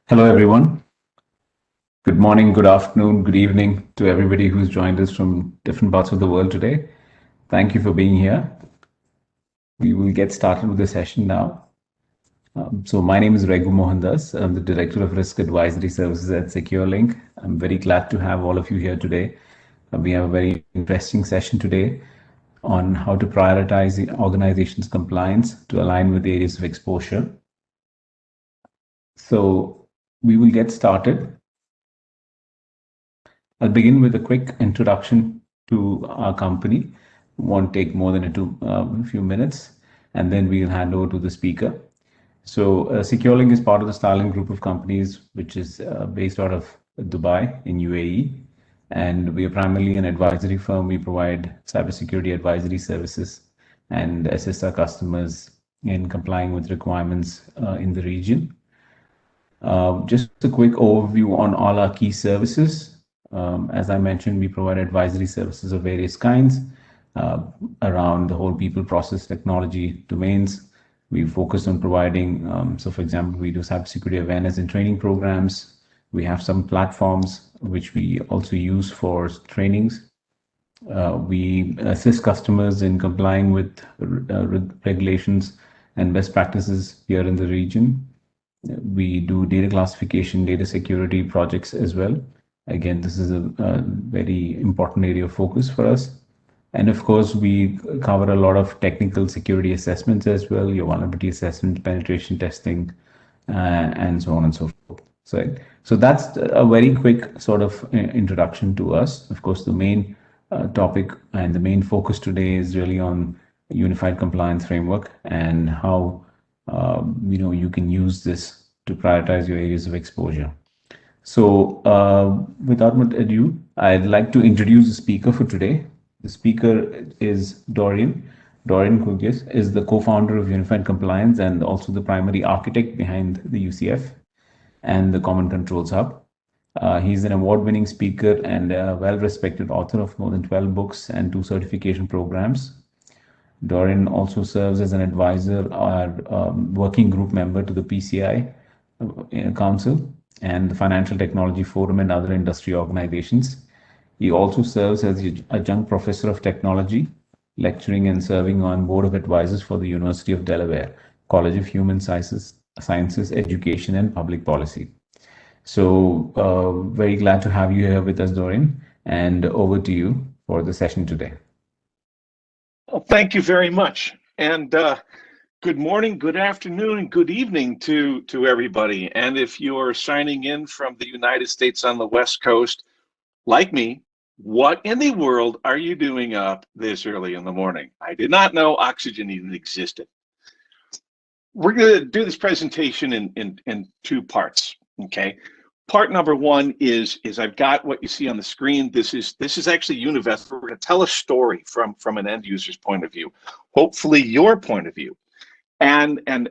Hello, everyone. Good morning, good afternoon, good evening to everybody who's joined us from different parts of the world today. Thank you for being here. We will get started with the session now. So my name is Raghu Mohandas. I'm the Director of Risk Advisory Services at SecureLink. I'm very glad to have all of you here today. We have a very interesting session today on how to prioritize the organization's compliance to align with the areas of exposure. So we will get started. I'll begin with a quick introduction to our company. Won't take more than a few minutes, and then we'll hand over to the speaker. So SecureLink is part of the Starlink group of companies, which is based out of Dubai in UAE. And we are primarily an advisory firm. We provide cybersecurity advisory services and assist our customers in complying with requirements in the region. Just a quick overview on all our key services. As I mentioned, we provide advisory services of various kinds around the whole people, process, technology domains. We focus on providing, so for example, we do cybersecurity awareness and training programs. We have some platforms which we also use for trainings. We assist customers in complying with regulations and best practices here in the region. We do data classification, data security projects as well. Again, this is a very important area of focus for us. And of course, we cover a lot of technical security assessments as well, your vulnerability assessment, penetration testing, and so on and so forth. So that's a very quick sort of introduction to us. Of course, the main topic and the main focus today is really on unified compliance framework and how you can use this to prioritize your areas of exposure. So without much ado, I'd like to introduce the speaker for today. The speaker is Dorian. Dorian Kugis is the co-founder of Unified Compliance and also the primary architect behind the UCF and the Common Controls Hub. He's an award-winning speaker and a well-respected author of more than 12 books and 2 certification programs. Dorian also serves as an advisor or working group member to the PCI Council and the Financial Technology Forum and other industry organizations. He also serves as an adjunct professor of technology, lecturing and serving on board of advisors for the University of Delaware, College of Human Sciences, Education and Public Policy. So very glad to have you here with us, Dorian, and over to you for the session today. Well, thank you very much. And good morning, good afternoon, and good evening to everybody. And if you're signing in from the United States on the West Coast, like me, what in the world are you doing up this early in the morning? I did not know oxygen even existed. We're going to do this presentation in 2 parts, okay? Part number 1 is I've got what you see on the screen. This is actually Univest. We're going to tell a story from an end user's point of view, hopefully your point of view, and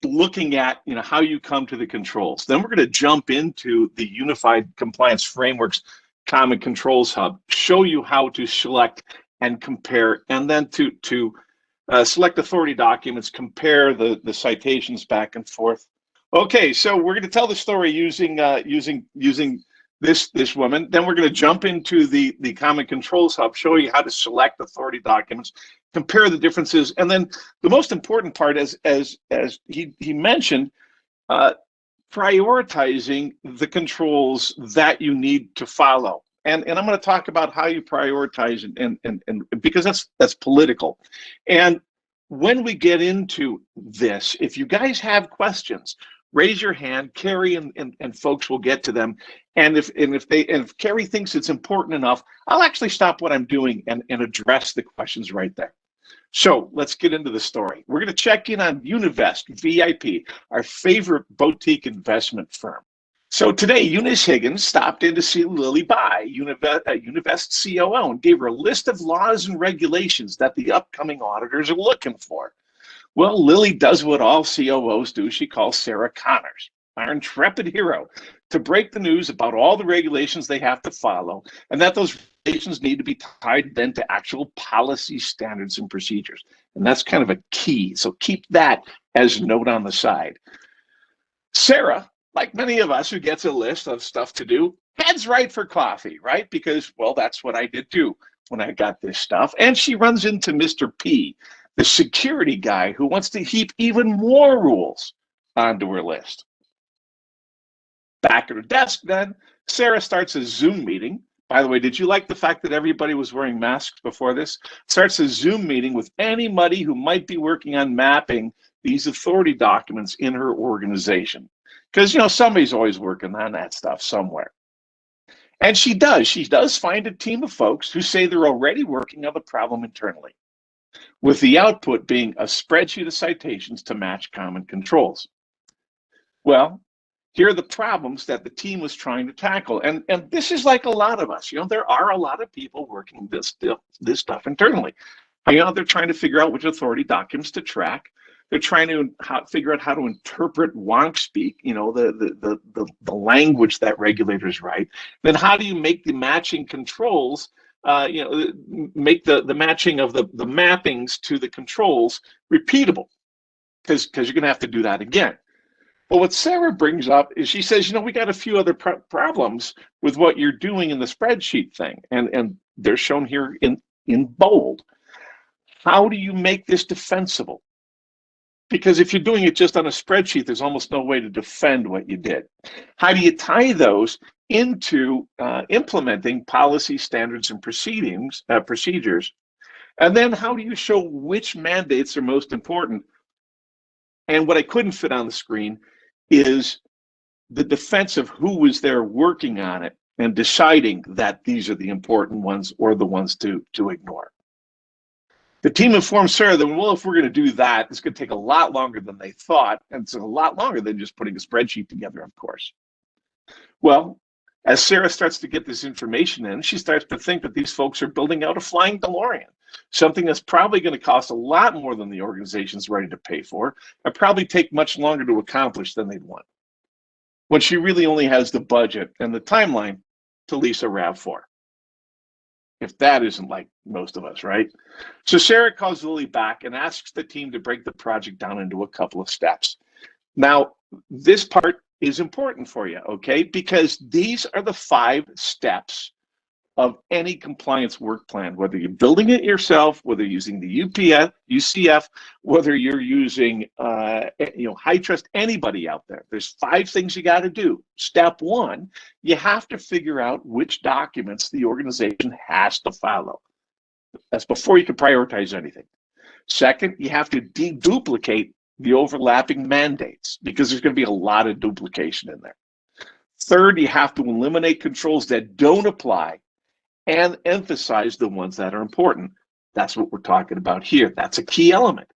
looking at how you come to the controls. Then we're going to jump into the Unified Compliance Frameworks Common Controls Hub, show you how to select and compare, and then to select authority documents, compare the citations back and forth. Okay, so we're going to tell the story using this woman. Then we're going to jump into the Common Controls Hub, show you how to select authority documents, compare the differences, and then the most important part, as he mentioned, prioritizing the controls that you need to follow. And I'm going to talk about how you prioritize and because that's political. And when we get into this, if you guys have questions, raise your hand. Carrie and folks will get to them. And if Carrie thinks it's important enough, I'll actually stop what I'm doing and address the questions right there. So let's get into the story. We're going to check in on Univest VIP, our favorite boutique investment firm. So today, Eunice Higgins stopped in to see Lily Bai, Univest COO, and gave her a list of laws and regulations that the upcoming auditors are looking for. Well, Lily does what all COOs do. She calls Sarah Connors, our intrepid hero, to break the news about all the regulations they have to follow, and that those regulations need to be tied then to actual policy standards and procedures. And that's kind of a key. So keep that as a note on the side. Sarah like many of us who gets a list of stuff to do, heads right for coffee, right? Because, well, that's what I did too when I got this stuff. And she runs into Mr. P, the security guy who wants to heap even more rules onto her list. Back at her desk then, Sarah starts a Zoom meeting. By the way, did you like the fact that everybody was wearing masks before this? Starts a Zoom meeting with anybody who might be working on mapping these authority documents in her organization. Because, you know, somebody's always working on that stuff somewhere. And she does find a team of folks who say they're already working on the problem internally, with the output being a spreadsheet of citations to match common controls. Well, here are the problems that the team was trying to tackle. And this is like a lot of us. You know, there are a lot of people working this stuff internally. You know, they're trying to figure out which authority documents to track. They're trying to figure out how to interpret wonk speak, you know, the language that regulators write. Then how do you make the matching controls, you know, make the matching of the mappings to the controls repeatable? Because you're going to have to do that again. But what Sarah brings up is she says, you know, we got a few other problems with what you're doing in the spreadsheet thing. And they're shown here in bold. How do you make this defensible? Because if you're doing it just on a spreadsheet, there's almost no way to defend what you did. How do you tie those into implementing policy standards and procedures? And then how do you show which mandates are most important? And what I couldn't fit on the screen is the defense of who was there working on it and deciding that these are the important ones or the ones to ignore. The team informed Sarah that, well, if we're going to do that, it's going to take a lot longer than they thought. And it's a lot longer than just putting a spreadsheet together, of course. Well, as Sarah starts to get this information in, she starts to think that these folks are building out a flying DeLorean, something that's probably going to cost a lot more than the organization's ready to pay for, and probably take much longer to accomplish than they'd want, when she really only has the budget and the timeline to lease a RAV4. If that isn't like most of us, right? So Sarah calls Lily back and asks the team to break the project down into a couple of steps. Now, this part is important for you, okay? Because these are the 5 steps of any compliance work plan, whether you're building it yourself, whether you're using the UCF, whether you're using you know, high trust, anybody out there. There's 5 things you got to do. Step 1, you have to figure out which documents the organization has to follow. That's before you can prioritize anything. Second, you have to deduplicate the overlapping mandates, because there's going to be a lot of duplication in there. Third, you have to eliminate controls that don't apply and emphasize the ones that are important. That's what we're talking about here. That's a key element.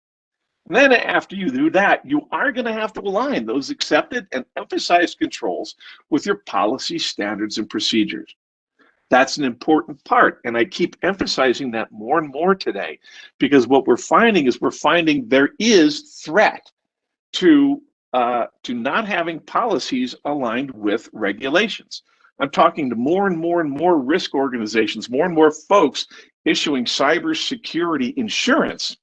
And then after you do that, you are going to have to align those accepted and emphasized controls with your policy standards and procedures. That's an important part, and I keep emphasizing that more and more today, because what we're finding is there is threat to not having policies aligned with regulations. I'm talking to more and more risk organizations, more and more folks issuing cybersecurity insurance,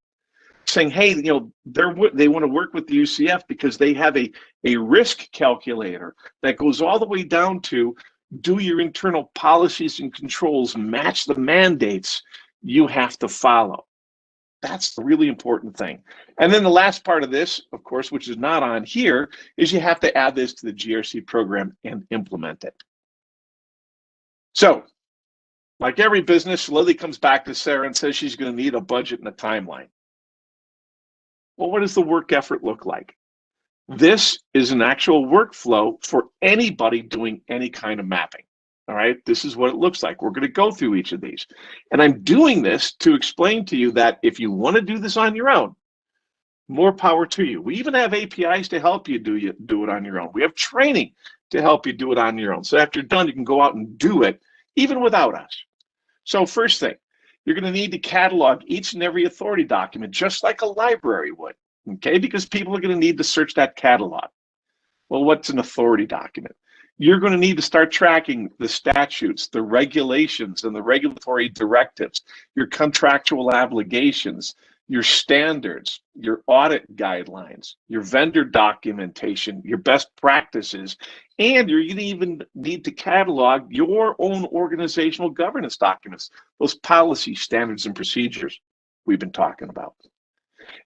saying, hey, you know, they want to work with the UCF because they have a risk calculator that goes all the way down to, do your internal policies and controls match the mandates you have to follow? That's the really important thing. And then the last part of this, of course, which is not on here, is you have to add this to the GRC program and implement it. So, like every business, Lily comes back to Sarah and says she's going to need a budget and a timeline. Well, what does the work effort look like? This is an actual workflow for anybody doing any kind of mapping. All right, this is what it looks like. We're going to go through each of these. And I'm doing this to explain to you that if you want to do this on your own, more power to you. We even have APIs to help you do it on your own. We have training to help you do it on your own. So after you're done, you can go out and do it even without us. So first thing, you're going to need to catalog each and every authority document just like a library would. Okay, because people are going to need to search that catalog. Well, what's an authority document? You're going to need to start tracking the statutes, the regulations, and the regulatory directives, your contractual obligations, your standards, your audit guidelines, your vendor documentation, your best practices, and you're going to even need to catalog your own organizational governance documents, those policies, standards, and procedures we've been talking about.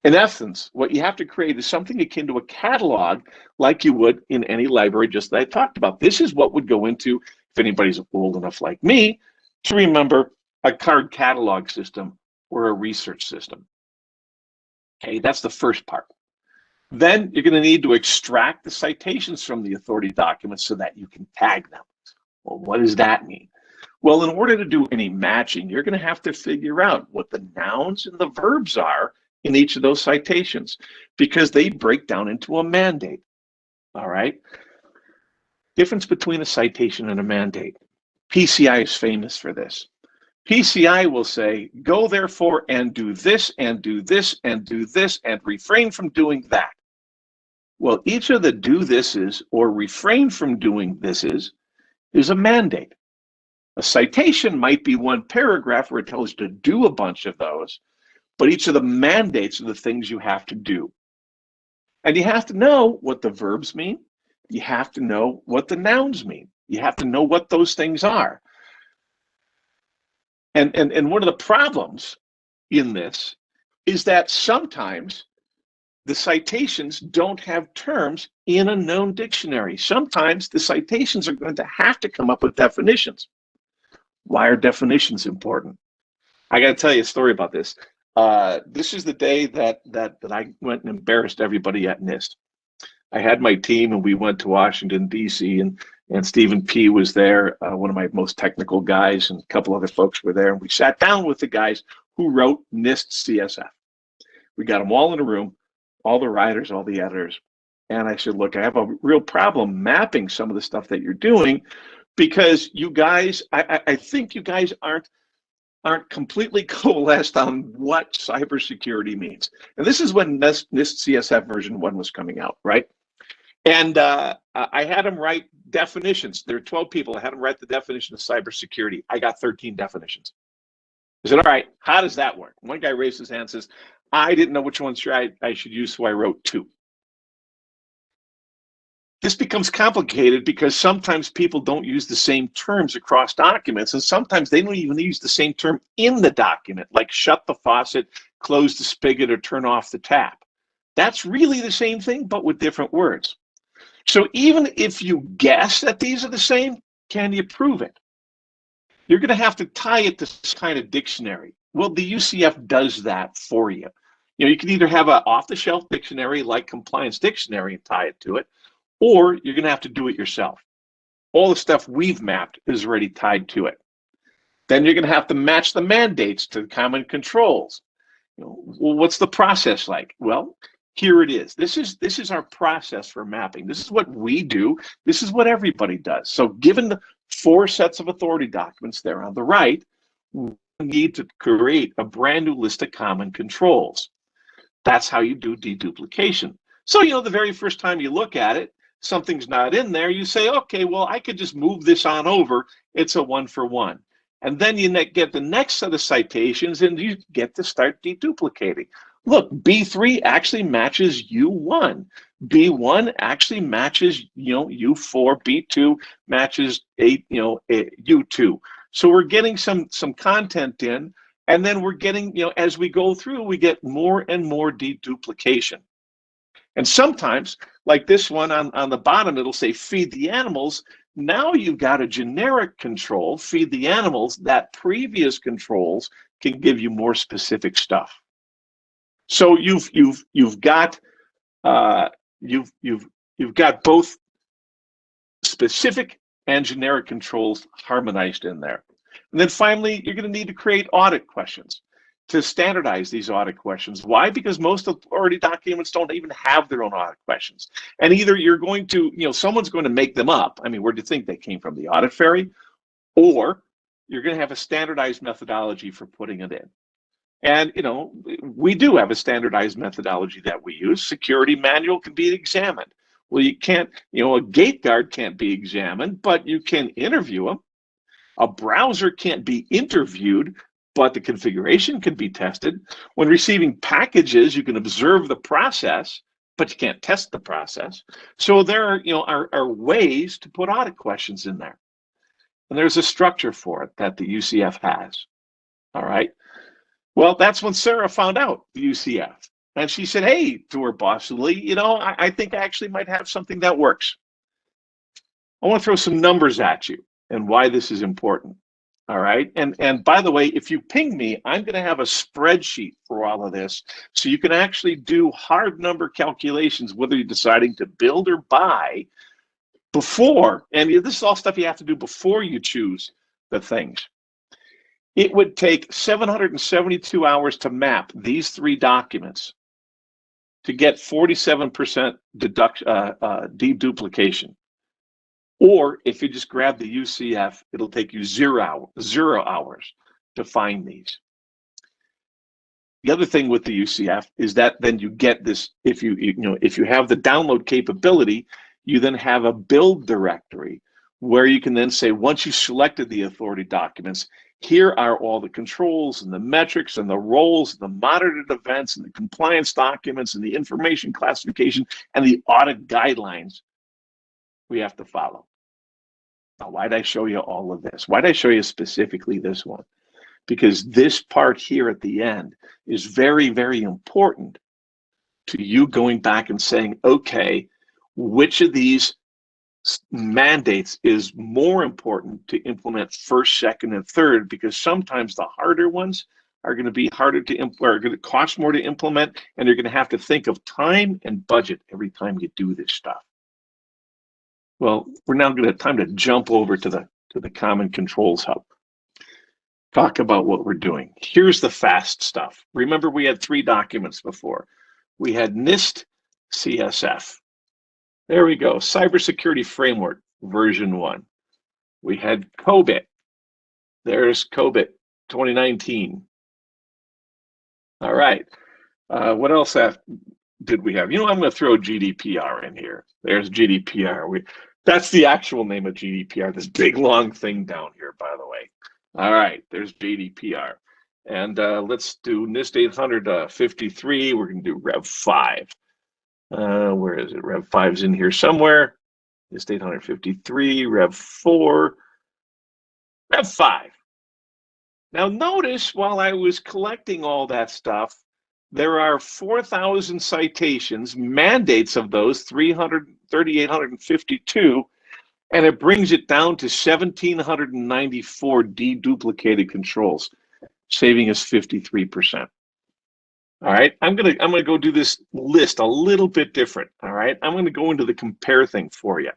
In essence, what you have to create is something akin to a catalog like you would in any library, just that I talked about. This is what would go into, if anybody's old enough like me, to remember a card catalog system or a research system. Okay, that's the first part. Then you're going to need to extract the citations from the authority documents so that you can tag them. Well, what does that mean? Well, in order to do any matching, you're going to have to figure out what the nouns and the verbs are in each of those citations, because they break down into a mandate. All right. Difference between a citation and a mandate. PCI is famous for this. PCI will say, go therefore and do this and do this and do this and refrain from doing that. Well, each of the do thises or refrain from doing thises is a mandate. A citation might be one paragraph where it tells you to do a bunch of those, but each of the mandates are the things you have to do. And you have to know what the verbs mean. You have to know what the nouns mean. You have to know what those things are. And one of the problems in this is that sometimes the citations don't have terms in a known dictionary. Sometimes the citations are going to have to come up with definitions. Why are definitions important? I got to tell you a story about this. This is the day that I went and embarrassed everybody at NIST. I had my team and we went to Washington, D.C. and Stephen P. was there, one of my most technical guys, and a couple other folks were there. And we sat down with the guys who wrote NIST CSF. We got them all in a room, all the writers, all the editors. And I said, look, I have a real problem mapping some of the stuff that you're doing because you guys, I think you guys aren't completely coalesced on what cybersecurity means. And this is when NIST CSF version 1 was coming out, right? And I had them write definitions. There are 12 people. I had them write the definition of cybersecurity. I got 13 definitions. I said, all right, how does that work? One guy raised his hand and says, I didn't know which ones I should use, so I wrote 2. This becomes complicated because sometimes people don't use the same terms across documents, and sometimes they don't even use the same term in the document, like shut the faucet, close the spigot, or turn off the tap. That's really the same thing, but with different words. So even if you guess that these are the same, can you prove it? You're going to have to tie it to some kind of dictionary. Well, the UCF does that for you. You know, you can either have an off-the-shelf dictionary like Compliance Dictionary and tie it to it, or you're going to have to do it yourself. All the stuff we've mapped is already tied to it. Then you're going to have to match the mandates to the common controls. You know, well, what's the process like? Well, here it is. This is our process for mapping. This is what we do. This is what everybody does. So given the 4 sets of authority documents there on the right, we need to create a brand new list of common controls. That's how you do deduplication. So, you know, the very first time you look at it, something's not in there, you say, okay, well, I could just move this on over. It's a 1-for-1. And then you get the next set of citations and you get to start deduplicating. Look, B3 actually matches U1. B1 actually matches, U4. B2 matches U2. So we're getting some content in, and then we're getting, as we go through, we get more and more deduplication. And sometimes, like this one on the bottom, it'll say feed the animals. Now you've got a generic control, feed the animals, that previous controls can give you more specific stuff. So you've got both specific and generic controls harmonized in there. And then finally, you're going to need to create audit questions to standardize these audit questions. Why? Because most authority documents don't even have their own audit questions. And either you're going to, someone's going to make them up. I mean, where do you think they came from? The Audit Fairy? Or you're going to have a standardized methodology for putting it in. And, we do have a standardized methodology that we use. Security manual can be examined. Well, you can't, a gate guard can't be examined, but you can interview them. A browser can't be interviewed, but the configuration can be tested. When receiving packages, you can observe the process, but you can't test the process. So there are ways to put audit questions in there. And there's a structure for it that the UCF has. All right. Well, that's when Sarah found out the UCF. And she said, hey, to her boss, Lee, I think I actually might have something that works. I want to throw some numbers at you and why this is important. All right. And by the way, if you ping me, I'm going to have a spreadsheet for all of this. So you can actually do hard number calculations, whether you're deciding to build or buy before. And this is all stuff you have to do before you choose the things. It would take 772 hours to map these three documents to get 47% deduplication. Or if you just grab the UCF, it'll take you 0 hours to find these. The other thing with the UCF is that then you get this, if you have the download capability, you then have a build directory where you can then say, once you've selected the authority documents, here are all the controls and the metrics and the roles, and the monitored events and the compliance documents and the information classification and the audit guidelines we have to follow. Now, why did I show you all of this? Why did I show you specifically this one? Because this part here at the end is very, very important to you going back and saying, okay, which of these mandates is more important to implement first, second, and third, because sometimes the harder ones are going to be harder to implement, are going to cost more to implement, and you're going to have to think of time and budget every time you do this stuff. Well, we're now going to have time to jump over to the Common Controls Hub. Talk about what we're doing. Here's the fast stuff. Remember, we had 3 documents before. We had NIST CSF. There we go, Cybersecurity Framework, version 1. We had COBIT. There's COBIT 2019. All right, what else did we have? I'm going to throw GDPR in here. There's GDPR. That's the actual name of GDPR, this big long thing down here, by the way. All right, there's GDPR. And let's do NIST 853. We're going to do Rev 5. Where is it? Rev 5's in here somewhere. NIST 853, Rev 4, Rev 5. Now notice, while I was collecting all that stuff, there are 4,000 citations, mandates of those, 3,852, and it brings it down to 1,794 deduplicated controls, saving us 53%. All right, I'm gonna go do this list a little bit different. All right, I'm gonna go into the compare thing for you.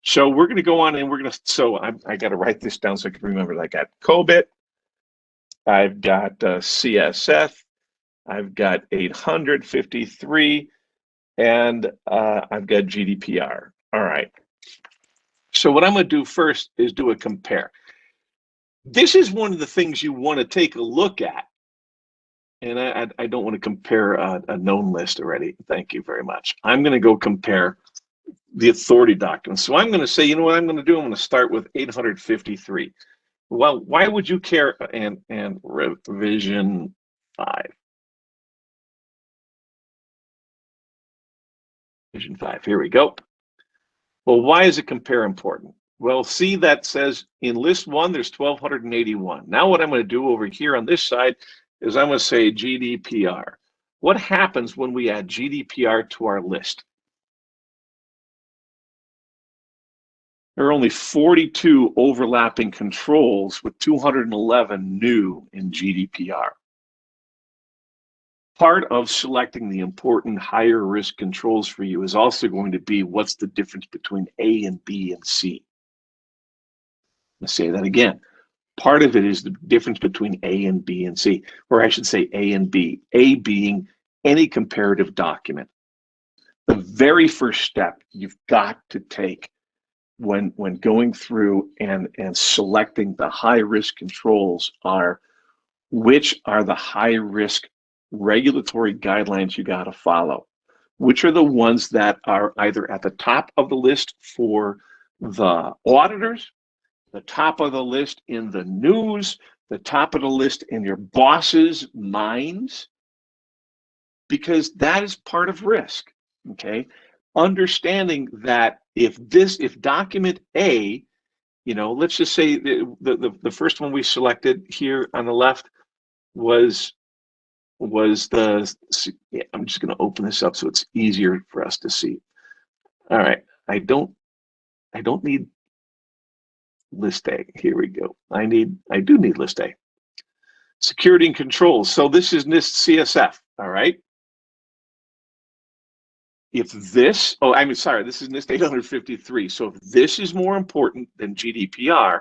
So we're gonna go on and we're gonna. So I got to write this down so I can remember that. I got COBIT, I've got CSF, I've got 853, and I've got GDPR. All right. So what I'm gonna do first is do a compare. This is one of the things you want to take a look at. And I don't want to compare a known list already. Thank you very much. I'm going to go compare the authority documents. So I'm going to say, you know what I'm going to do? I'm going to start with 853. Well, why would you care? And revision 5. Revision 5. Here we go. Well, why is a compare important? Well, see, that says in list 1, there's 1,281. Now what I'm going to do over here on this side is I'm going to say GDPR. What happens when we add GDPR to our list? There are only 42 overlapping controls with 211 new in GDPR. Part of selecting the important higher risk controls for you is also going to be what's the difference between A and B and C. Let's say that again. Part of it is the difference between A and B and C, or I should say A and B. A being any comparative document. The very first step you've got to take when going through and selecting the high risk controls are, which are the high risk regulatory guidelines you got to follow? Which are the ones that are either at the top of the list for the auditors, the top of the list in the news, the top of the list in your boss's minds, because that is part of risk, okay? Understanding that if document A, you know, let's just say the first one we selected here on the left was the, yeah, I'm just going to open this up so it's easier for us to see. All right, I don't need list A. Here we go. I do need list A. Security and controls. So this is NIST CSF. All right. If this, oh, I mean, sorry, this is NIST 853. So if this is more important than GDPR,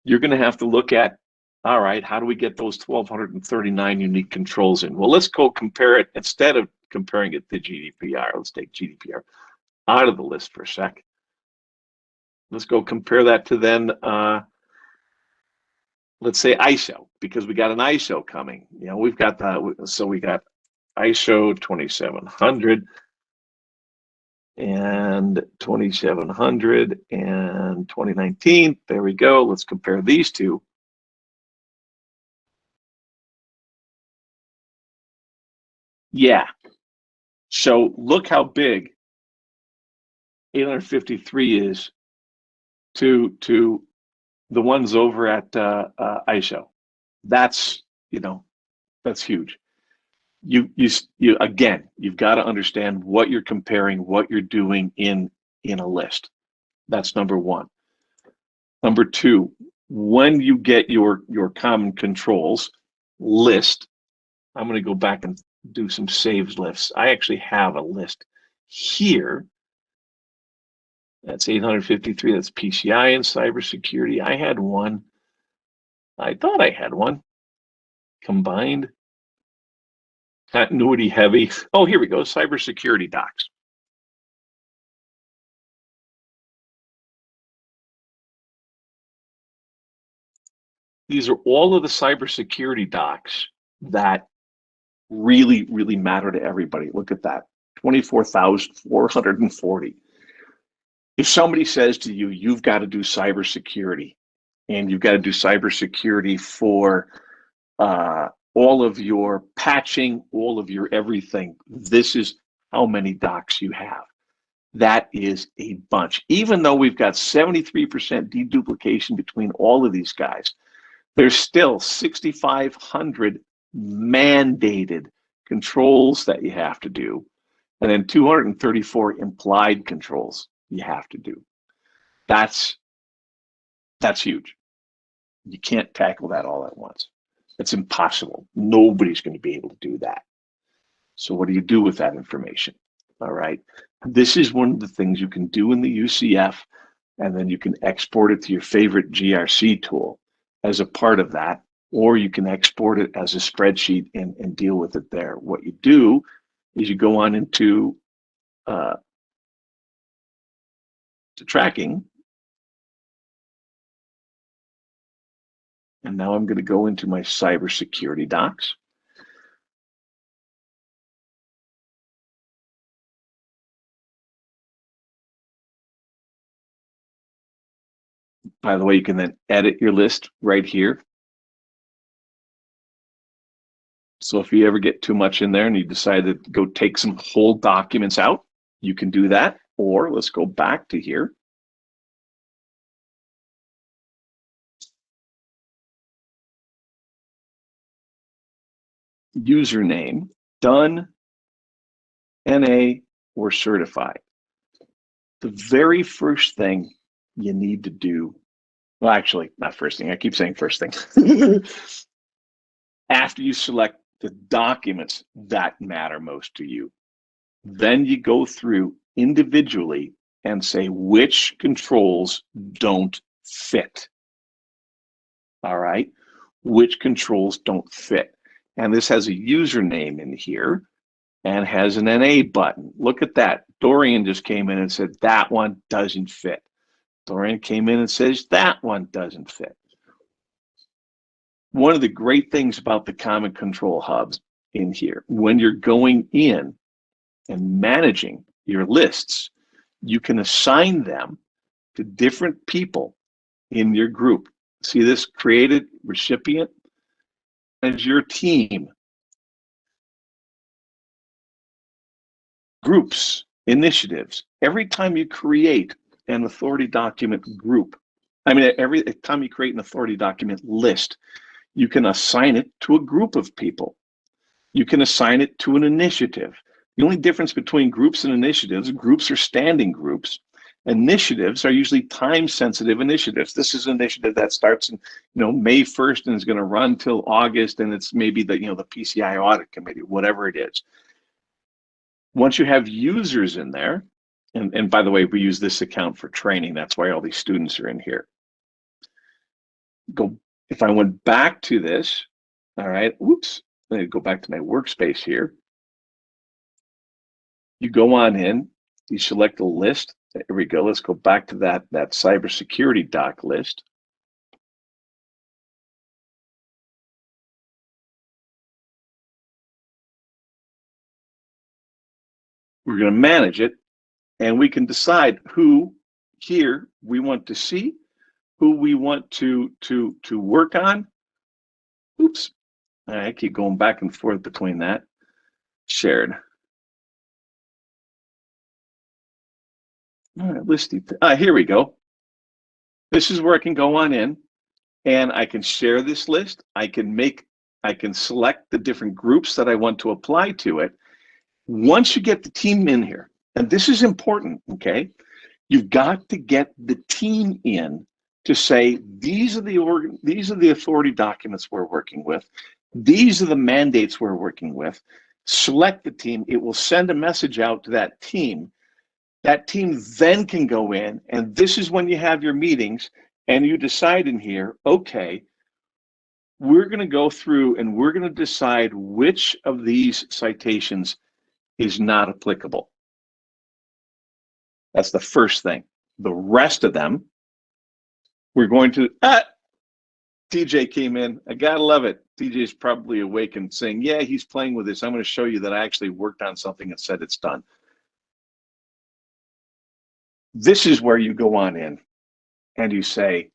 you're going to have to look at, all right, how do we get those 1,239 unique controls in? Well, let's go compare it. Instead of comparing it to GDPR, let's take GDPR out of the list for a sec. Let's go compare that to then, let's say ISO, because we got an ISO coming. You know, we've got so we got ISO 2700 and 2700 and 2019. There we go. Let's compare these two. Yeah. So look how big 853 is to the ones over at ISO. That's, you know, that's huge. You again, you've got to understand what you're comparing, what you're doing in a list. That's number one. Number two, when you get your common controls list, I'm going to go back and do some saves lists. I actually have a list here. That's 853. That's PCI and cybersecurity. I had one. I thought I had one combined. Continuity heavy. Oh, here we go. Cybersecurity docs. These are all of the cybersecurity docs that really, really matter to everybody. Look at that. 24,440. If somebody says to you, you've got to do cybersecurity, and you've got to do cybersecurity for all of your patching, all of your everything, this is how many docs you have. That is a bunch. Even though we've got 73% deduplication between all of these guys, there's still 6,500 mandated controls that you have to do, and then 234 implied controls you have to do. That's huge. You can't tackle that all at once. It's impossible. Nobody's going to be able to do that. So what do you do with that information? All right. This is one of the things you can do in the UCF, and then you can export it to your favorite GRC tool as a part of that, or you can export it as a spreadsheet and deal with it there. What you do is you go on into to tracking. And now I'm going to go into my cybersecurity docs. By the way, you can then edit your list right here. So if you ever get too much in there and you decide to go take some whole documents out, you can do that. Or let's go back to here. Username, done, NA, or certified. The very first thing you need to do, well, actually, not first thing, I keep saying first thing. After you select the documents that matter most to you, then you go through individually and say which controls don't fit. All right, which controls don't fit. And this has a username in here and has an NA button. Look at that. Dorian just came in and said that one doesn't fit. Dorian came in and says that one doesn't fit. One of the great things about the Common Control Hubs in here, when you're going in and managing your lists, you can assign them to different people in your group. See this created recipient as your team. Groups, initiatives. Every time you create an authority document group, every time you create an authority document list, you can assign it to a group of people. You can assign it to an initiative. The only difference between groups and initiatives, groups are standing groups. Initiatives are usually time-sensitive initiatives. This is an initiative that starts in, May 1st and is going to run till August, and it's maybe the PCI audit committee, whatever it is. Once you have users in there, and by the way, we use this account for training. That's why all these students are in here. If I went back to this, all right, oops, let me go back to my workspace here. You go on in, you select a list. There we go. Let's go back to that cybersecurity doc list. We're going to manage it, and we can decide who here we want to see, who we want to work on. Oops, I keep going back and forth between that. Shared. All right, listing. Here we go. This is where I can go on in, and I can share this list. I can select the different groups that I want to apply to it. Once you get the team in here, and this is important, okay? You've got to get the team in to say, these are the authority documents we're working with. These are the mandates we're working with. Select the team. It will send a message out to that team. That team then can go in, and this is when you have your meetings, and you decide in here, okay, we're going to go through and we're going to decide which of these citations is not applicable. That's the first thing. The rest of them, we're going to, TJ came in. I gotta love it. TJ's probably awake and saying, yeah, he's playing with this. I'm going to show you that I actually worked on something and said it's done. This is where you go on in and you say,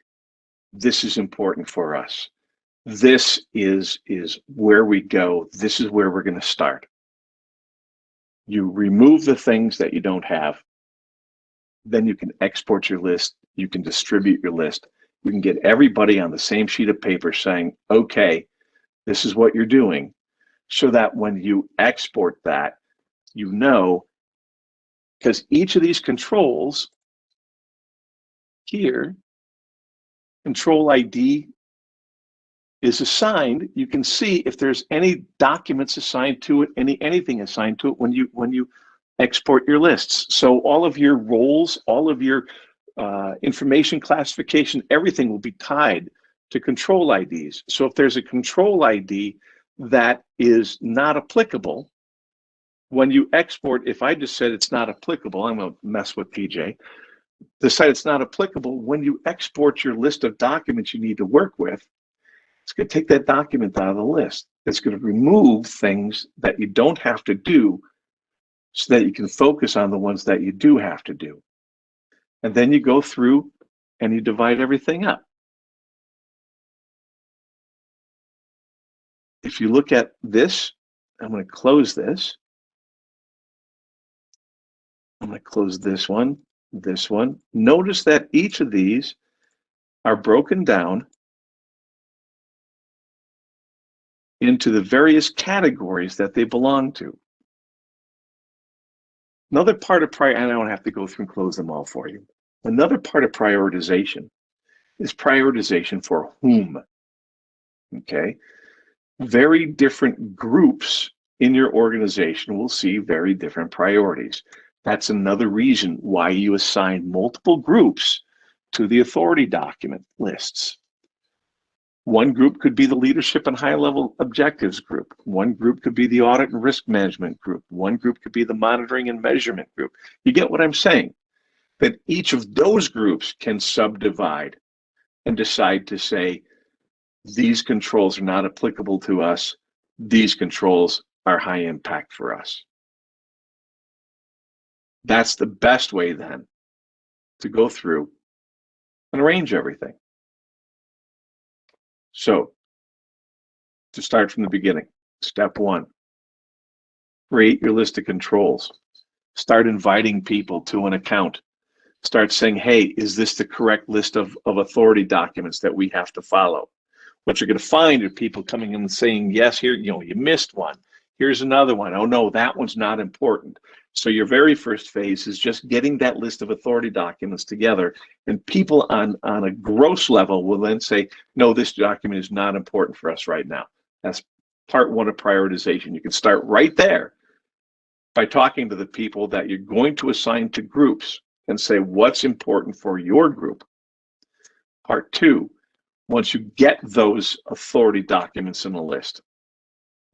this is important for us. This is where we go. This is where we're going to start. You remove the things that you don't have. Then you can export your list. You can distribute your list. You can get everybody on the same sheet of paper saying, okay, this is what you're doing, so that when you export that, you know, because each of these controls here, control ID is assigned. You can see if there's any documents assigned to it, anything assigned to it when you export your lists. So all of your roles, all of your information classification, everything will be tied to control IDs. So if there's a control ID that is not applicable, when you export, if I just said it's not applicable, I'm going to mess with PJ, decide it's not applicable, when you export your list of documents you need to work with, it's going to take that document out of the list. It's going to remove things that you don't have to do so that you can focus on the ones that you do have to do. And then you go through and you divide everything up. If you look at this, I'm going to close this. I'm going to close this one, this one. Notice that each of these are broken down into the various categories that they belong to. Another part of and I don't have to go through and close them all for you. Another part of prioritization is prioritization for whom, okay? Very different groups in your organization will see very different priorities. That's another reason why you assign multiple groups to the authority document lists. One group could be the leadership and high-level objectives group. One group could be the audit and risk management group. One group could be the monitoring and measurement group. You get what I'm saying? That each of those groups can subdivide and decide to say, these controls are not applicable to us. These controls are high impact for us. That's the best way then to go through and arrange everything. So to start from the beginning, step one, create your list of controls. Start inviting people to an account. Start saying, hey, is this the correct list of authority documents that we have to follow? What you're going to find are people coming in and saying, yes, here, you missed one. Here's another one. Oh, no, that one's not important. So your very first phase is just getting that list of authority documents together. And people on a gross level will then say, no, this document is not important for us right now. That's part one of prioritization. You can start right there by talking to the people that you're going to assign to groups and say, what's important for your group? Part two, once you get those authority documents in the list,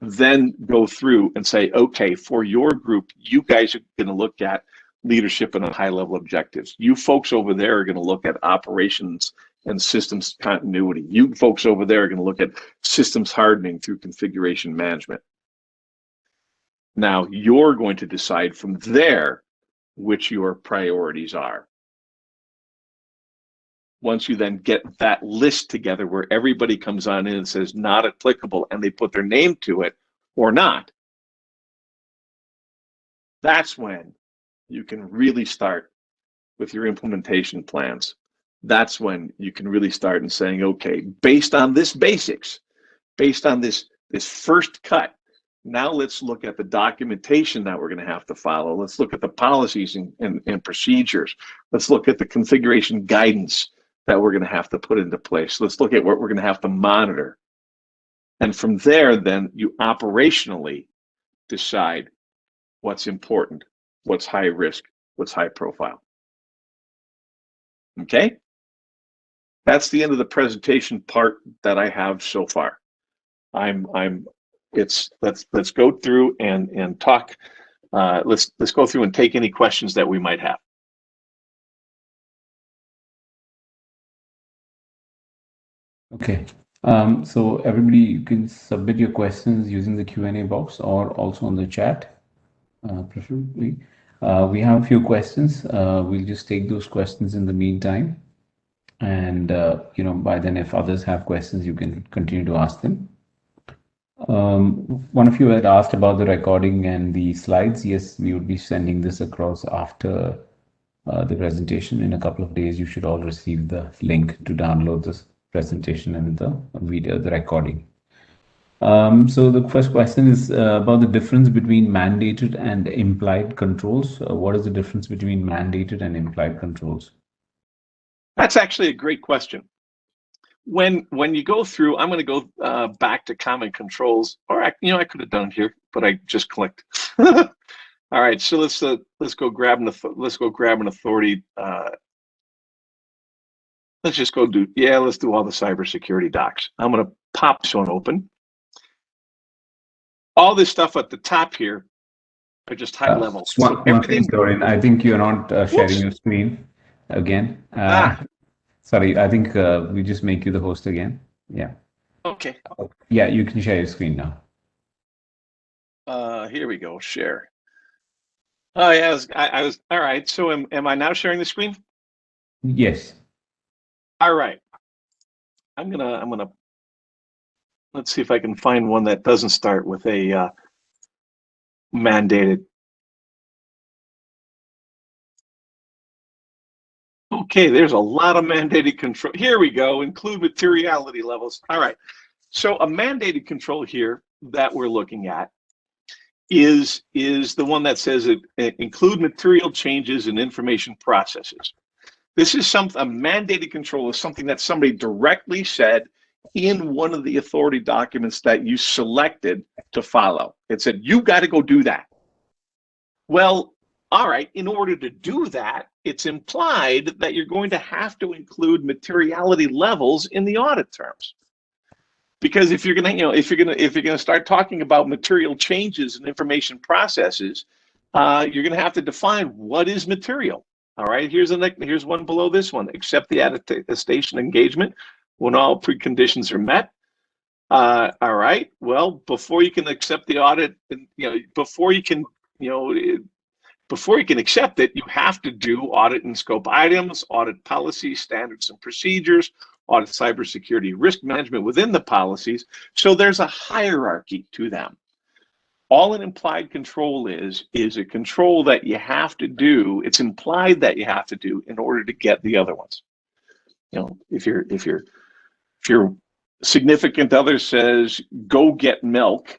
then go through and say, okay, for your group, you guys are going to look at leadership and high-level objectives. You folks over there are going to look at operations and systems continuity. You folks over there are going to look at systems hardening through configuration management. Now, you're going to decide from there which your priorities are. Once you then get that list together where everybody comes on in and says not applicable and they put their name to it or not, that's when you can really start with your implementation plans. That's when you can really start and saying, okay, based on this basics, based on this first cut, now let's look at the documentation that we're going to have to follow. Let's look at the policies and procedures. Let's look at the configuration guidance that we're going to have to put into place. Let's look at what we're going to have to monitor. And from there, then you operationally decide what's important, what's high risk, what's high profile. Okay? That's the end of the presentation part that I have so far. Let's go through and talk. Let's go through and take any questions that we might have. Okay. So everybody, you can submit your questions using the Q&A box or also on the chat, preferably. We have a few questions. We'll just take those questions in the meantime. And, by then, if others have questions, you can continue to ask them. One of you had asked about the recording and the slides. Yes, we would be sending this across after the presentation. In a couple of days, you should all receive the link to download this presentation and the video, the recording. So the first question is about the difference between mandated and implied controls. What is the difference between mandated and implied controls? That's actually a great question. When you go through, I'm going to go back to common controls, or I could have done it here, but I just clicked. All right, so let's go grab an authority. Let's just go let's do all the cybersecurity docs. I'm going to pop this one open. All this stuff at the top here are just high level. One thing, Dorian, I think you're not sharing your screen again. Sorry, I think we just make you the host again. Yeah. Okay. Yeah, you can share your screen now. Here we go. Share. Oh yeah, I was all right. So am I now sharing the screen? Yes. All right. I'm gonna let's see if I can find one that doesn't start with a mandated. Okay, there's a lot of mandated control. Here we go. Include materiality levels. All right. So a mandated control here that we're looking at is the one that says include material changes in information processes. This is a mandated control is something that somebody directly said in one of the authority documents that you selected to follow. It said, you got to go do that. Well, all right, in order to do that, it's implied that you're going to have to include materiality levels in the audit terms. Because if you're gonna start talking about material changes in information processes, you're gonna have to define what is material. All right, here's one below this one. Accept the attestation engagement when all preconditions are met. All right. Well, before you can accept the audit, before you can accept it, you have to do audit and scope items, audit policies, standards and procedures, audit, cybersecurity, risk management within the policies. So there's a hierarchy to them. All an implied control is a control that you have to do. It's implied that you have to do in order to get the other ones. You know, if your significant other says go get milk,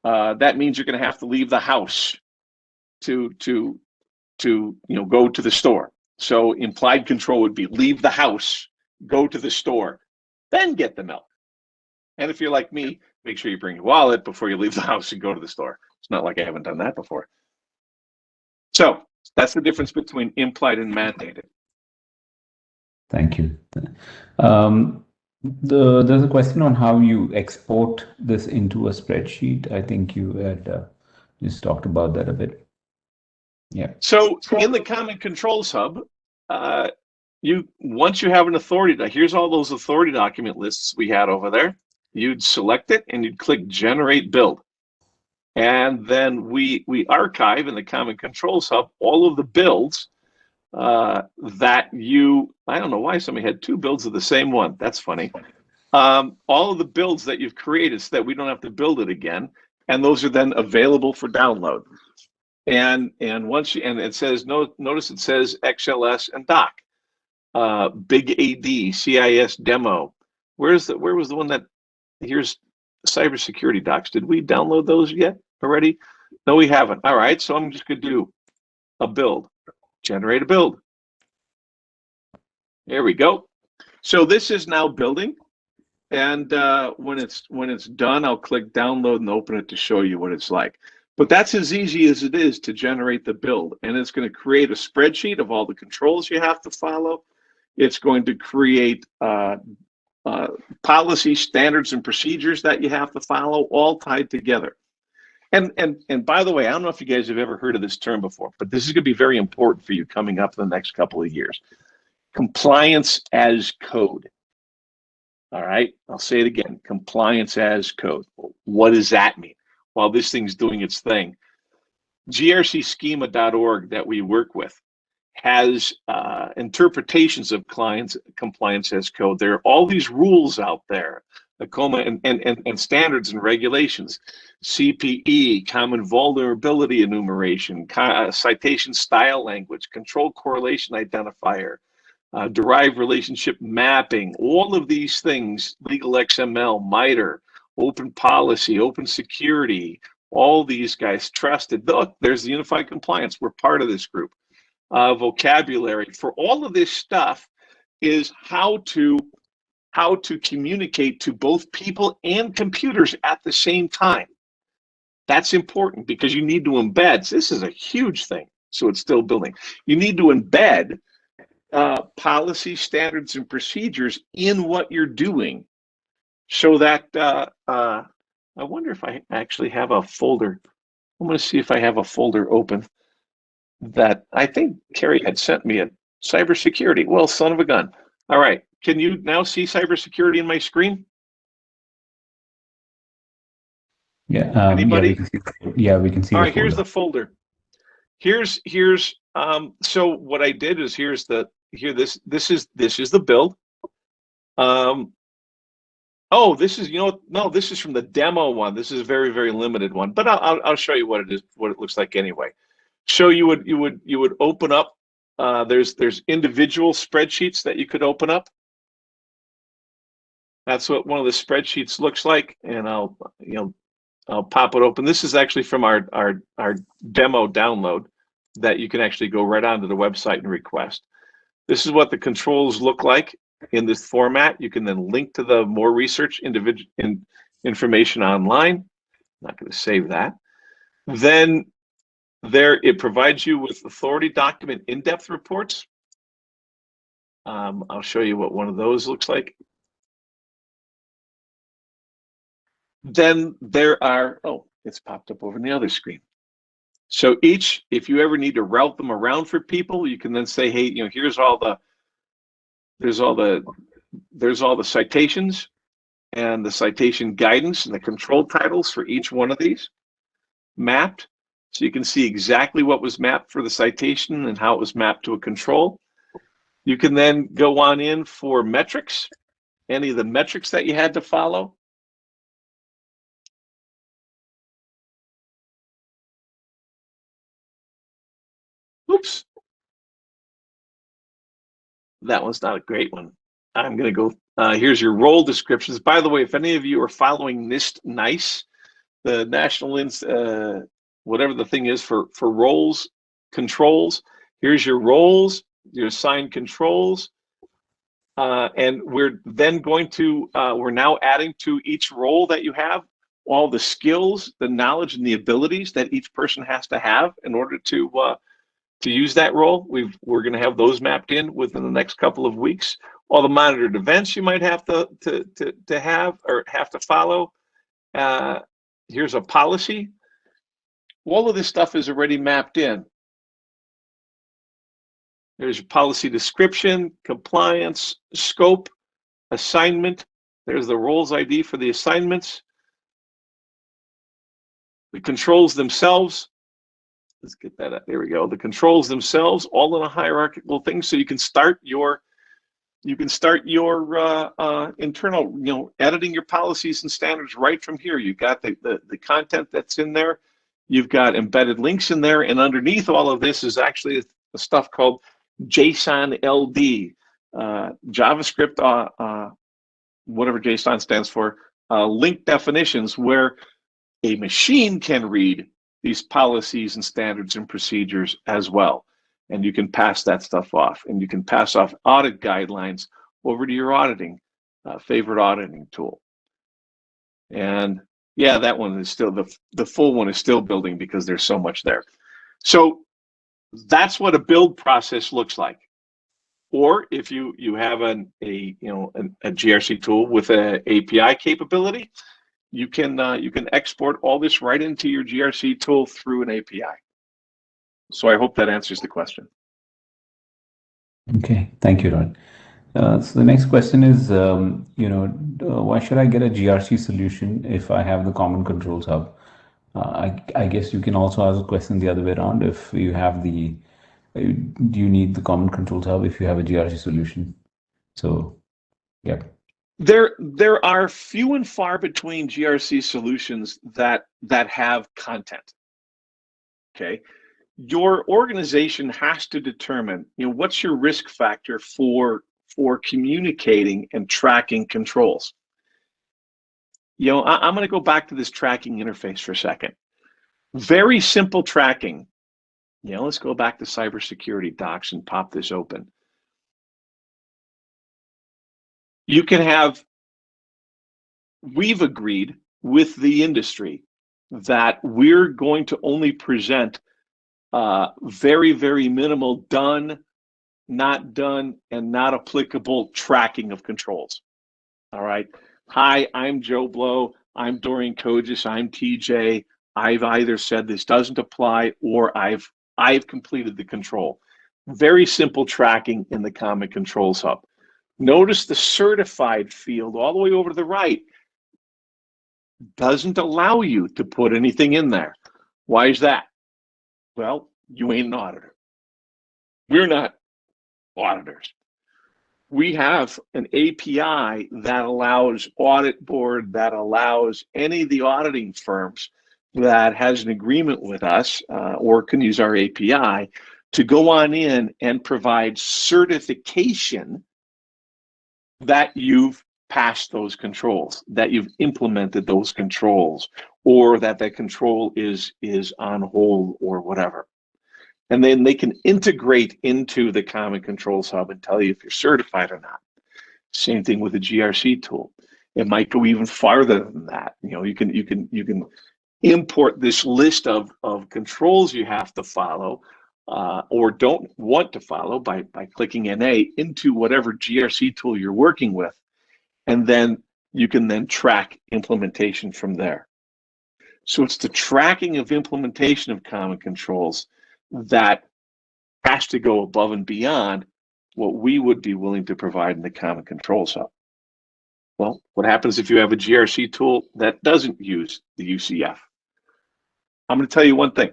that means you're going to have to leave the house to go to the store. So implied control would be leave the house, go to the store, then get the milk. And if you're like me, make sure you bring your wallet before you leave the house and go to the store. It's not like I haven't done that before. So that's the difference between implied and mandated. Thank you. There's a question on how you export this into a spreadsheet. I think you had just talked about that a bit. Yeah. So in the Common Controls Hub, once you have an authority, here's all those authority document lists we had over there. You'd select it and you'd click Generate Build. And then we archive in the Common Controls Hub all of the builds that I don't know why somebody had two builds of the same one. That's funny. All of the builds that you've created so that we don't have to build it again. And those are then available for download. And once it says, notice it says XLS and doc, big AD, CIS demo. Where was the one that, here's cybersecurity docs. Did we download those yet already? No, we haven't. All right, so I'm just gonna do a build, generate a build. There we go. So this is now building. And when it's done, I'll click download and open it to show you what it's like. But that's as easy as it is to generate the build. And it's going to create a spreadsheet of all the controls you have to follow. It's going to create policy standards and procedures that you have to follow, all tied together. And by the way, I don't know if you guys have ever heard of this term before, but this is going to be very important for you coming up in the next couple of years. Compliance as code. All right, I'll say it again, compliance as code. What does that mean? While this thing's doing its thing, grcschema.org that we work with has interpretations of compliance as code. There are all these rules out there, the COMA and standards and regulations, CPE, common vulnerability enumeration, citation style language, control correlation identifier, derived relationship mapping, all of these things, legal XML, MITRE, open policy, open security, all these guys, trusted. Look, there's the unified compliance. We're part of this group. Vocabulary for all of this stuff is how to communicate to both people and computers at the same time. That's important because you need to embed. This is a huge thing, so it's still building. You need to embed policy, standards, and procedures in what you're doing, so that I wonder if I actually have a folder. I'm going to see if I have a folder open that I think Carrie had sent me a cybersecurity. Well, son of a gun. All right. Can you now see cybersecurity in my screen? Yeah. Anybody? Yeah, we can see. All right. Here's the folder. Here's so what I did is this is the build. Oh, this is, no, this is from the demo one. This is a very, very limited one, but I'll show you what it is, what it looks like anyway. So you would open up. There's individual spreadsheets that you could open up. That's what one of the spreadsheets looks like, and I'll pop it open. This is actually from our demo download that you can actually go right onto the website and request. This is what the controls look like in this format. You can then link to the more research information online. I'm not going to save that. Then it provides you with authority document in-depth reports. I'll show you what one of those looks like. Then there are, oh, it's popped up over on the other screen. So if you ever need to route them around for people, you can then say, hey, here's all the, there's all the citations and the citation guidance and the control titles for each one of these mapped. So you can see exactly what was mapped for the citation and how it was mapped to a control. You can then go on in for metrics, any of the metrics that you had to follow. Oops. That one's not a great one. I'm going to go, here's your role descriptions. By the way, if any of you are following NIST NICE, the National, whatever the thing is for roles, controls, here's your roles, your assigned controls. And we're then going to, we're now adding to each role that you have all the skills, the knowledge, and the abilities that each person has to have in order to use that role. We're going to have those mapped in within the next couple of weeks. All the monitored events you might have to have or have to follow. Here's a policy. All of this stuff is already mapped in. There's your policy description, compliance, scope, assignment. There's the roles ID for the assignments. The controls themselves. Let's get that up. There we go. The controls themselves, all in a hierarchical thing, so you can start your internal, editing your policies and standards right from here. You've got the content that's in there. You've got embedded links in there, and underneath all of this is actually the stuff called JSON LD, JavaScript, whatever JSON stands for, link definitions, where a machine can read these policies and standards and procedures as well. And you can pass that stuff off, and you can pass off audit guidelines over to your auditing, favorite auditing tool. And yeah, that one is still, the full one is still building because there's so much there. So that's what a build process looks like. Or if you have a GRC tool with an API capability, you can export all this right into your GRC tool through an API. So I hope that answers the question. Okay, thank you, Rod. So the next question is, why should I get a GRC solution if I have the Common Controls Hub? I guess you can also ask a question the other way around. If you have do you need the Common Controls Hub if you have a GRC solution? So, yeah. There are few and far between GRC solutions that have content. Okay, your organization has to determine, what's your risk factor for communicating and tracking controls. I'm going to go back to this tracking interface for a second. Very simple tracking. Let's go back to cybersecurity docs and pop this open. You can have, we've agreed with the industry that we're going to only present very, very minimal done, not done, and not applicable tracking of controls. All right. Hi, I'm Joe Blow. I'm Dorian Kogis. I'm TJ. I've either said this doesn't apply or I've completed the control. Very simple tracking in the Common Controls Hub. Notice the certified field all the way over to the right doesn't allow you to put anything in there. Why is that? Well, you ain't an auditor. We're not auditors. We have an API that allows Audit Board, that allows any of the auditing firms that has an agreement with us or can use our API to go on in and provide certification that you've passed those controls, that you've implemented those controls, or that control is on hold or whatever. And then they can integrate into the Common Controls Hub and tell you if you're certified or not. Same thing with the GRC tool. It might go even farther than that. You can import this list of controls you have to follow or don't want to follow by clicking NA into whatever GRC tool you're working with. And then you can then track implementation from there. So it's the tracking of implementation of common controls that has to go above and beyond what we would be willing to provide in the Common Controls Hub. Well, what happens if you have a GRC tool that doesn't use the UCF? I'm going to tell you one thing.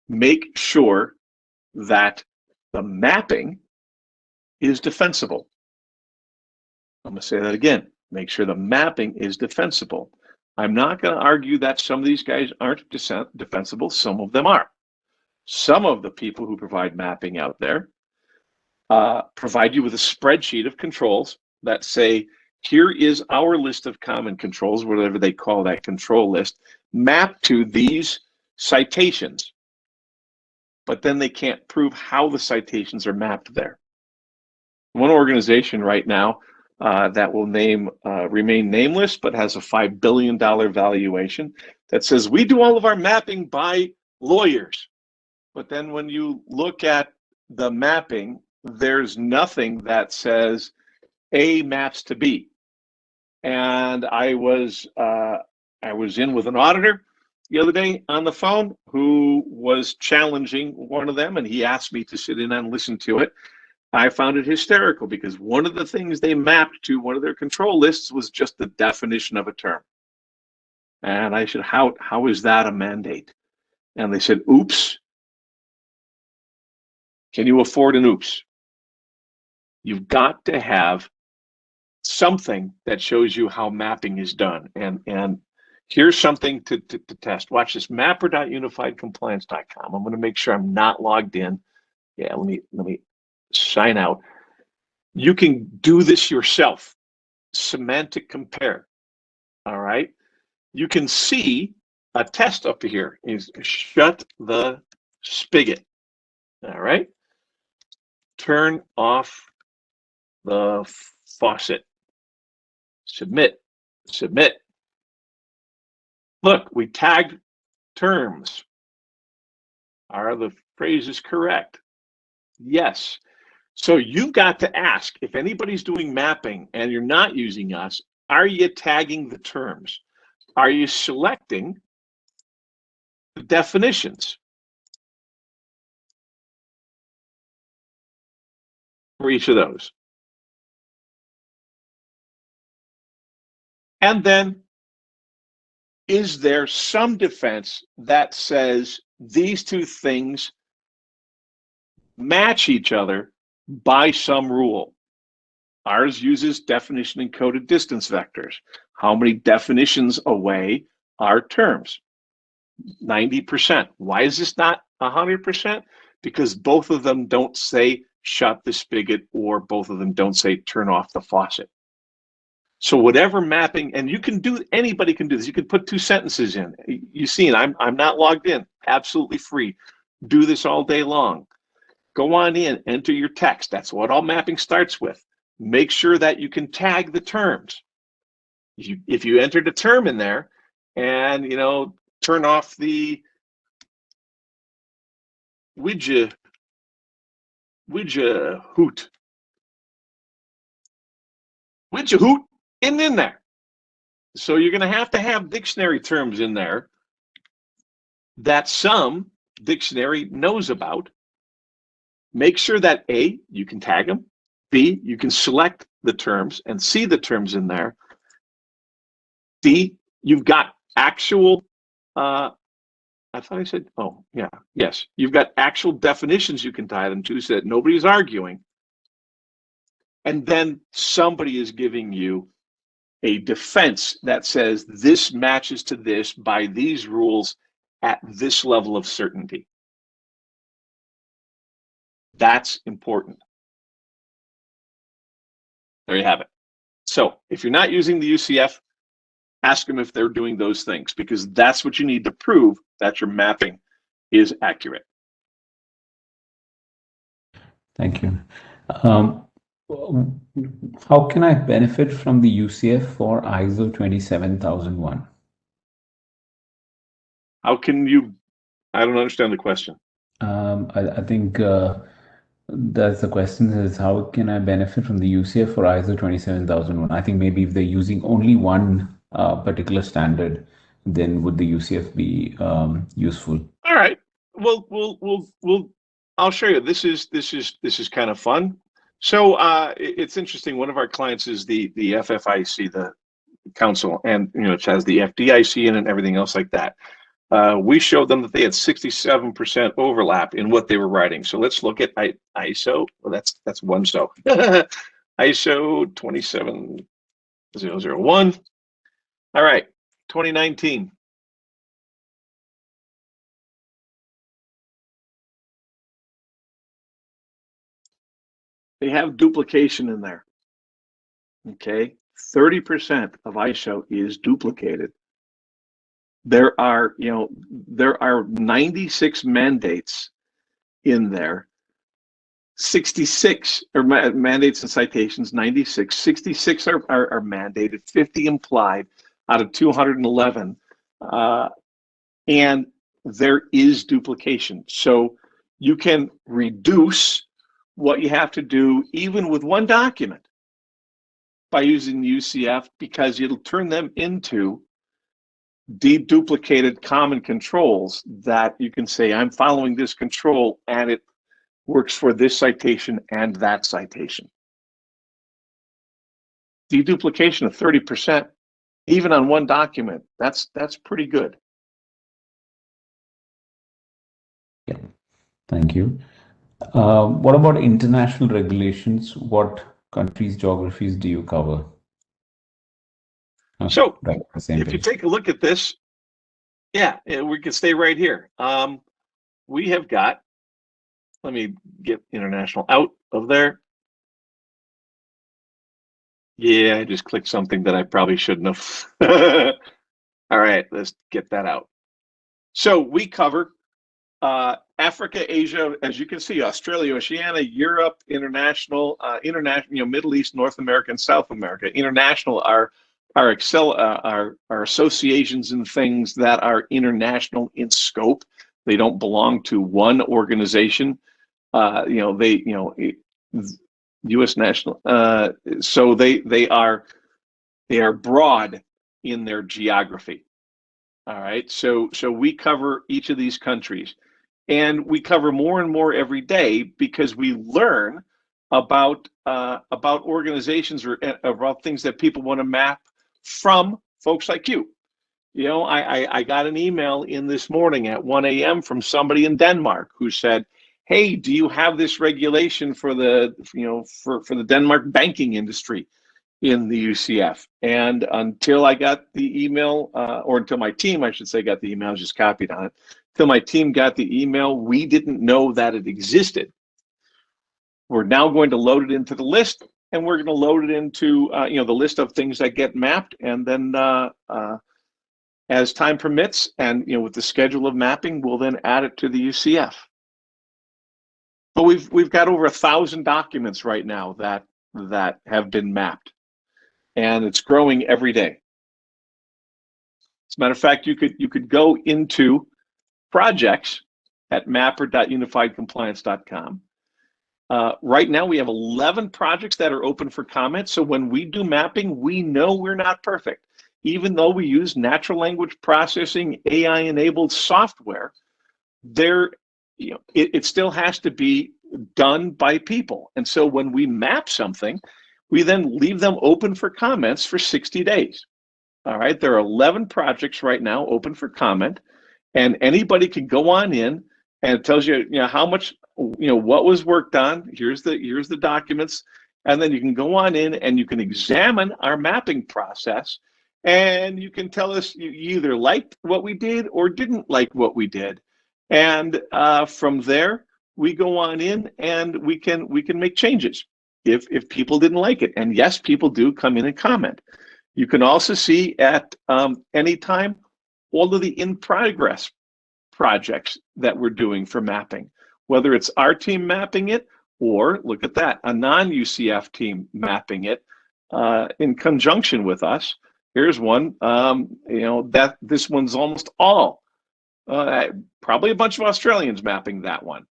Make sure that the mapping is defensible. I'm going to say that again. Make sure the mapping is defensible. I'm not going to argue that some of these guys aren't defensible. Some of them are. Some of the people who provide mapping out there provide you with a spreadsheet of controls that say, here is our list of common controls, whatever they call that control list, mapped to these citations. But then they can't prove how the citations are mapped there. One organization right now that will remain nameless, but has a $5 billion valuation, that says we do all of our mapping by lawyers. But then when you look at the mapping, there's nothing that says A maps to B. And I was in with an auditor the other day on the phone who was challenging one of them, and he asked me to sit in and listen to it. I found it hysterical because one of the things they mapped to one of their control lists was just the definition of a term. And I said, how is that a mandate? And they said, oops. Can you afford an oops? You've got to have something that shows you how mapping is done. And here's something to test. Watch this, mapper.unifiedcompliance.com. I'm going to make sure I'm not logged in. Yeah, let me sign out. You can do this yourself. Semantic compare. All right. You can see a test up here is shut the spigot. All right. Turn off the faucet. Submit. Submit. Look, we tagged terms. Are the phrases correct? Yes. So you've got to ask, if anybody's doing mapping and you're not using us, are you tagging the terms? Are you selecting the definitions for each of those? And then, is there some defense that says these two things match each other by some rule? Ours uses definition encoded distance vectors. How many definitions away are terms? 90%. Why is this not 100%? Because both of them don't say shut the spigot, or both of them don't say turn off the faucet. So whatever mapping, and you can do, anybody can do this. You can put two sentences in. You've seen, I'm not logged in, absolutely free. Do this all day long. Go on in, enter your text. That's what all mapping starts with. Make sure that you can tag the terms. If you entered a term in there and, turn off the widget hoot in there. So you're going to have dictionary terms in there that some dictionary knows about. Make sure that A, you can tag them. B, you can select the terms and see the terms in there. D, you've got actual, I thought I said, oh, yeah, yes. You've got actual definitions you can tie them to so that nobody's arguing. And then somebody is giving you a defense that says this matches to this by these rules at this level of certainty. That's important. There you have it. So if you're not using the UCF, ask them if they're doing those things, because that's what you need to prove that your mapping is accurate. Thank you. How can I benefit from the UCF for ISO 27001? How can you? I don't understand the question. I think that's the question, is how can I benefit from the UCF for ISO 27001? I think maybe if they're using only one particular standard, then would the UCF be useful? All right. Well, I'll show you. This is kind of fun. So it's interesting. One of our clients is the FFIC, the council, and it has the FDIC in it and everything else like that. we showed them that they had 67% overlap in what they were writing. So let's look at ISO. Well, that's one so. ISO 27001. All right, 2019. They have duplication in there. Okay, 30% of ISO is duplicated. There are 96 mandates in there. 66 are mandates and citations, 96. 66 are mandated, 50 implied out of 211. And there is duplication. So you can reduce what you have to do even with one document by using the UCF, because it'll turn them into deduplicated common controls that you can say, I'm following this control and it works for this citation and that citation. Deduplication of 30%, even on one document, that's pretty good. Yeah, thank you. What about international regulations? What countries, geographies do you cover? So if you take a look at this, yeah, we can stay right here. We have got, let me get international out of there. Yeah, I just clicked something that I probably shouldn't have. All right, let's get that out. So we cover Africa, Asia, as you can see, Australia, Oceania, Europe, international, Middle East, North America, and South America. International are associations and things that are international in scope. They don't belong to one organization. U.S. national. So they are broad in their geography. All right. So we cover each of these countries, and we cover more and more every day because we learn about organizations or about things that people want to map from folks like you. You know, I got an email in this morning at 1 a.m. from somebody in Denmark who said, hey, do you have this regulation for the, for the Denmark banking industry in the UCF? And until I got the email, or until my team, I should say, got the email, I was just copied on it. Until my team got the email, we didn't know that it existed. We're now going to load it into the list, and we're going to load it into, the list of things that get mapped, and then as time permits, and with the schedule of mapping, we'll then add it to the UCF. But we've got over 1,000 documents right now that have been mapped, and it's growing every day. As a matter of fact, you could go into projects at mapper.unifiedcompliance.com. Right now, we have 11 projects that are open for comment. So when we do mapping, we know we're not perfect. Even though we use natural language processing, AI-enabled software, it still has to be done by people. And so when we map something, we then leave them open for comments for 60 days. All right, there are 11 projects right now open for comment, and anybody can go on in, and it tells you, how much, what was worked on. Here's the documents, and then you can go on in and you can examine our mapping process, and you can tell us you either liked what we did or didn't like what we did. And from there, we go on in and we can make changes if people didn't like it. And yes, people do come in and comment. You can also see at any time all of the in-progress projects that we're doing for mapping, whether it's our team mapping it or, look at that, a non-UCF team mapping it in conjunction with us. Here's one, this one's almost all, probably a bunch of Australians mapping that one.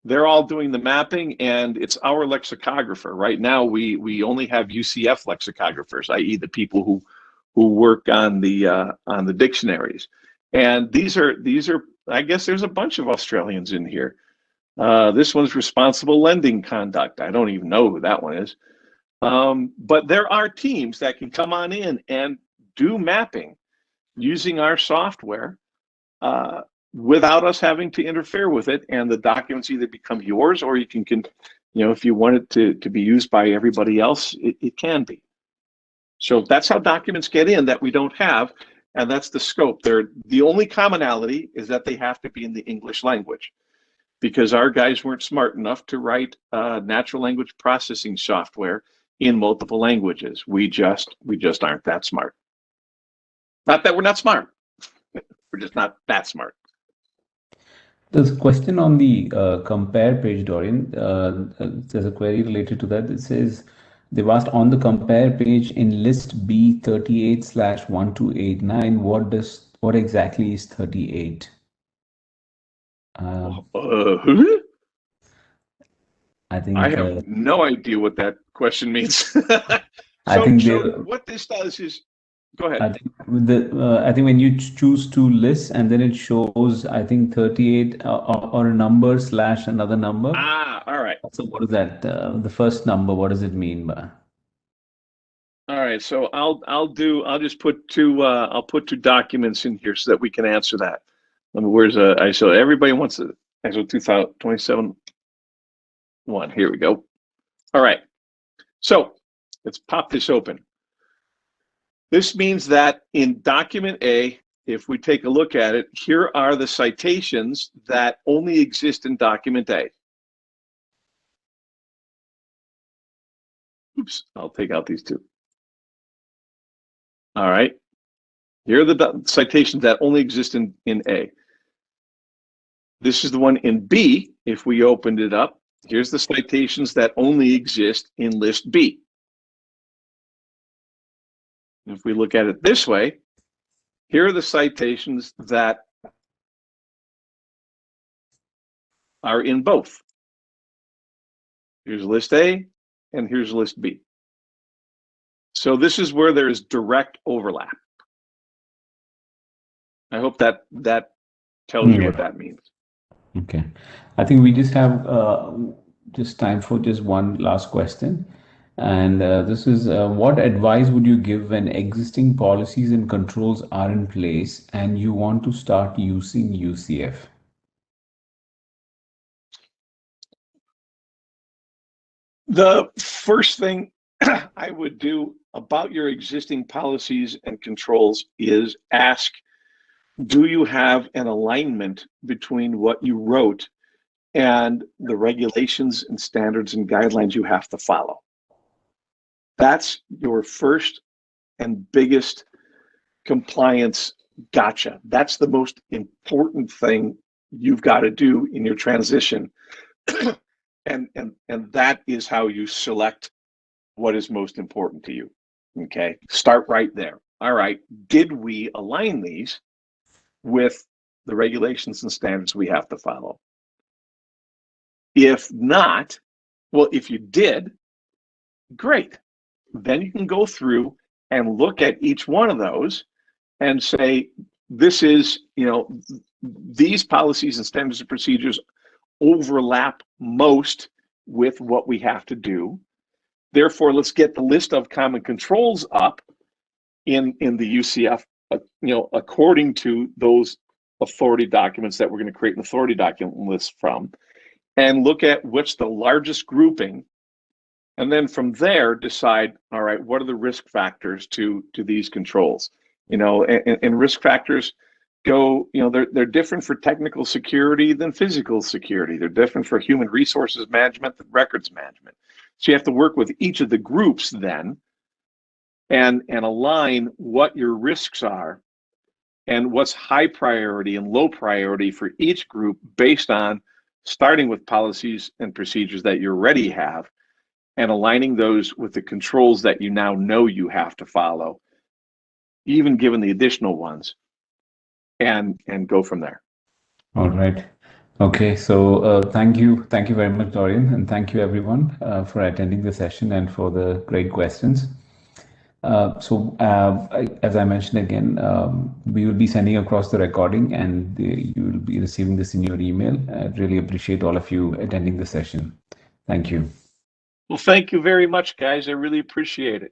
They're all doing the mapping, and it's our lexicographer. Right now, we only have UCF lexicographers, i.e. the people who work on the dictionaries. And these are, I guess there's a bunch of Australians in here. This one's responsible lending conduct. I don't even know who that one is. But there are teams that can come on in and do mapping using our software without us having to interfere with it, and the documents either become yours, or you can if you want it to be used by everybody else, it can be. So that's how documents get in that we don't have, and that's the scope. The only commonality is that they have to be in the English language, because our guys weren't smart enough to write natural language processing software in multiple languages. We just aren't that smart. Not that we're not smart. We're just not that smart. There's a question on the compare page, Dorian. There's a query related to that. It says, they've asked, on the compare page in list B 38/1289, what exactly is 38? Who? I think I have no idea what that question means. What this does is, go ahead. I think when you choose two lists and then it shows, I think 38 or a number / another number. All right. So what is that? The first number, what does it mean by? All right. So I'll just put I'll put two documents in here so that we can answer that. Where's ISO? Everybody wants the ISO 2027-1. Here we go. All right. So let's pop this open. This means that in document A, if we take a look at it, here are the citations that only exist in document A. Oops, I'll take out these two. All right. Here are the citations that only exist in A. This is the one in B. If we opened it up, here's the citations that only exist in list B. If we look at it this way, here are the citations that are in both. Here's list A and here's list B. So this is where there is direct overlap. I hope that tells you what that means. Okay. I think we just have just time for just one last question. And this is, what advice would you give when existing policies and controls are in place and you want to start using UCF? The first thing I would do about your existing policies and controls is ask, do you have an alignment between what you wrote and the regulations and standards and guidelines you have to follow? That's your first and biggest compliance gotcha. That's the most important thing you've got to do in your transition. and that is how you select what is most important to you. Okay, start right there. All right, did we align these with the regulations and standards we have to follow? If not, well, if you did, great. Then you can go through and look at each one of those and say, this is, these policies and standards and procedures overlap most with what we have to do. Therefore, let's get the list of common controls up in the UCF, according to those authority documents that we're going to create an authority document list from, and look at what's the largest grouping. And then from there, decide, all right, what are the risk factors to these controls? And risk factors go, they're different for technical security than physical security. They're different for human resources management than records management. So you have to work with each of the groups then and align what your risks are and what's high priority and low priority for each group based on starting with policies and procedures that you already have and aligning those with the controls that you now know you have to follow, even given the additional ones, and go from there. All right. Okay, so thank you very much, Dorian, and thank you everyone for attending the session and for the great questions. As I mentioned again, we will be sending across the recording and you will be receiving this in your email. I really appreciate all of you attending the session. Thank you. Well, thank you very much, guys. I really appreciate it.